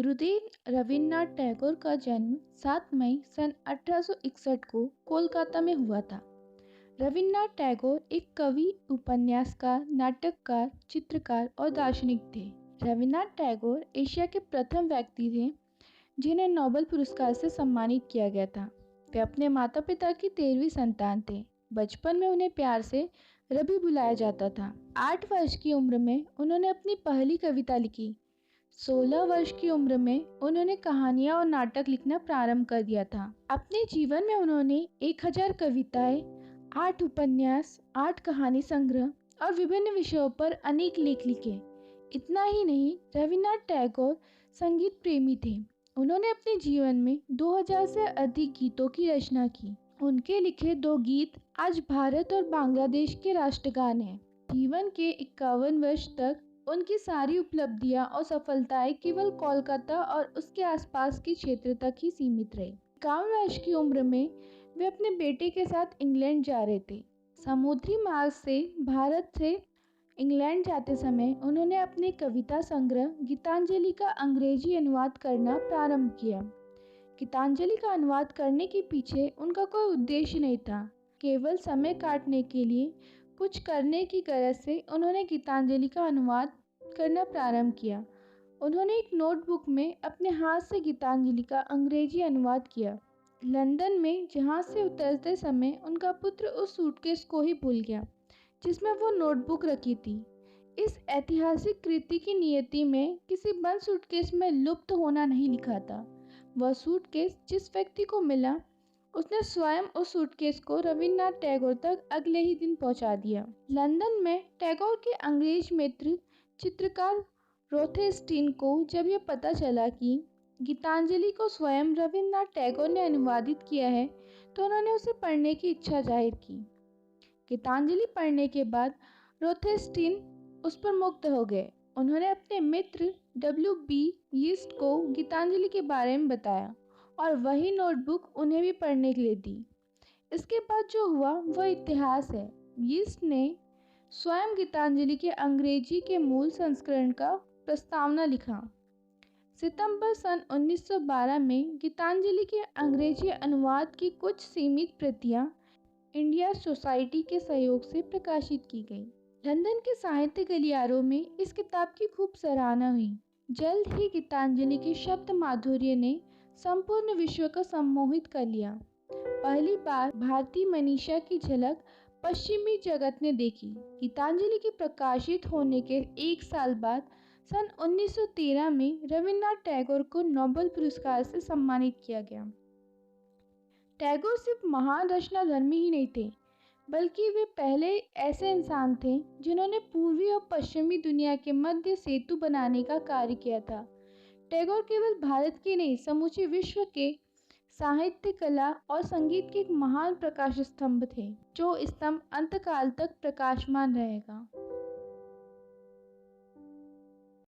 गुरुदेव रवींद्रनाथ टैगोर का जन्म 7 मई सन 1861 को कोलकाता में हुआ था। रवींद्रनाथ टैगोर एक कवि, उपन्यासकार, नाटककार, चित्रकार और दार्शनिक थे। रवींद्रनाथ टैगोर एशिया के प्रथम व्यक्ति थे जिन्हें नोबेल पुरस्कार से सम्मानित किया गया था। वे अपने माता पिता की 13वीं संतान थे। बचपन में उन्हें प्यार से रवि बुलाया जाता था। 8 वर्ष की उम्र में उन्होंने अपनी पहली कविता लिखी। 16 वर्ष की उम्र में उन्होंने कहानियां और नाटक लिखना प्रारंभ कर दिया था। अपने जीवन में उन्होंने 1000 कविताएं, 8 उपन्यास, 8 कहानी संग्रह और विभिन्न विषयों पर अनेक लेख लिखे। इतना ही नहीं, रवींद्रनाथ टैगोर संगीत प्रेमी थे। उन्होंने अपने जीवन में 2000 से अधिक गीतों की रचना की। उनके लिखे 2 गीत आज भारत और बांग्लादेश के राष्ट्रगान हैं। जीवन के 51 वर्ष तक उनकी सारी उपलब्धियां और सफलताएं केवल कोलकाता और उसके आसपास के क्षेत्र तक ही सीमित रही। 51 वर्ष की उम्र में वे अपने बेटे के साथ इंग्लैंड जा रहे थे। समुद्री मार्ग से भारत से इंग्लैंड जाते समय उन्होंने अपने कविता संग्रह गीतांजलि का अंग्रेजी अनुवाद करना प्रारंभ किया। गीतांजलि का अनुवाद करने के पीछे उनका कोई उद्देश्य नहीं था, केवल समय काटने के लिए कुछ करने की गरज से उन्होंने गीतांजलि का अनुवाद करना प्रारंभ किया। उन्होंने एक नोटबुक में अपने हाथ से गीतांजलि का अंग्रेजी अनुवाद किया। लंदन में जहाज से उतरते समय उनका पुत्र उस सूटकेस को ही भूल गया जिसमें वो नोटबुक रखी थी। इस ऐतिहासिक कृति की नियति में किसी बंद सूटकेस में लुप्त होना नहीं लिखा था। वह सूटकेस जिस व्यक्ति को मिला उसने स्वयं उस सूटकेस को रवींद्रनाथ टैगोर तक अगले ही दिन पहुंचा दिया। लंदन में टैगोर के अंग्रेज मित्र चित्रकार रोथेस्टीन को जब यह पता चला कि गीतांजलि को स्वयं रवींद्रनाथ टैगोर ने अनुवादित किया है तो उन्होंने उसे पढ़ने की इच्छा जाहिर की। गीतांजलि पढ़ने के बाद रोथेस्टीन उस पर मुग्ध हो गए। उन्होंने अपने मित्र W.B. यीस्ट को गीतांजलि के बारे में बताया और वही नोटबुक उन्हें भी पढ़ने के लिए दी। इसके बाद जो हुआ वह इतिहास है। यीस्ट ने स्वयं गीतांजलि के अंग्रेजी के मूल संस्करण का प्रस्तावना लिखा। सितंबर सन 1912 में गीतांजलि के अंग्रेजी अनुवाद की कुछ सीमित प्रतियां इंडिया सोसाइटी के सहयोग से प्रकाशित की गई। लंदन के साहित्य गलियारों में इस किताब की खूब सराहना हुई। जल्द ही गीतांजलि के शब्द माधुर्य ने संपूर्ण विश्व को सम्मोहित कर लिया। पहली बार भारतीय मनीषा की झलक पश्चिमी जगत ने देखी। गीतांजलि के प्रकाशित होने के 1 साल बाद सन 1913 में रवींद्रनाथ टैगोर को नोबेल पुरस्कार से सम्मानित किया गया। टैगोर सिर्फ महान रचनाधर्मी ही नहीं थे, बल्कि वे पहले ऐसे इंसान थे जिन्होंने पूर्वी और पश्चिमी दुनिया के मध्य सेतु बनाने का कार्य किया था। टैगोर केवल भारत के नहीं, समूचे विश्व के साहित्य, कला और संगीत के एक महान प्रकाश स्तंभ थे, जो स्तंभ अंतकाल तक प्रकाशमान रहेगा।